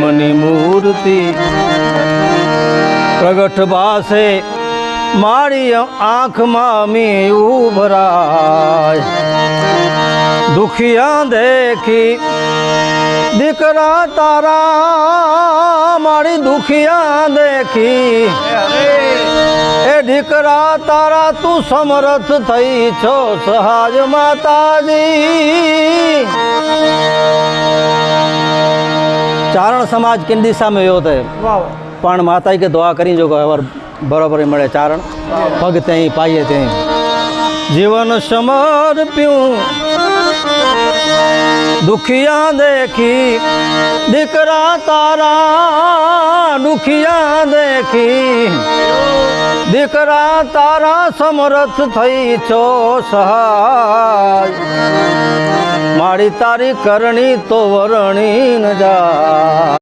Money મૂર્તિ પ્રગટ ભાસે મારી આંખમાં મી ઉભરાય દુખિયા દેખી દીકરા તારા મારી દુખિયા દેખી એ દીકરા તારા તું સમર્થ થઈ છો સહાજ માતાજી। चारण समाज किन दिशा में यो थे पण माता के दुआ करी जो खबर बराबर मिले चारण पग ते पाइए ते जीवन समर्प्यूं दुखिया देखी दीकरा तारा दुखिया देखी दीकरा तारा समर्थ थई छो सहाय मारी तारी करणी तो वरणी न जा।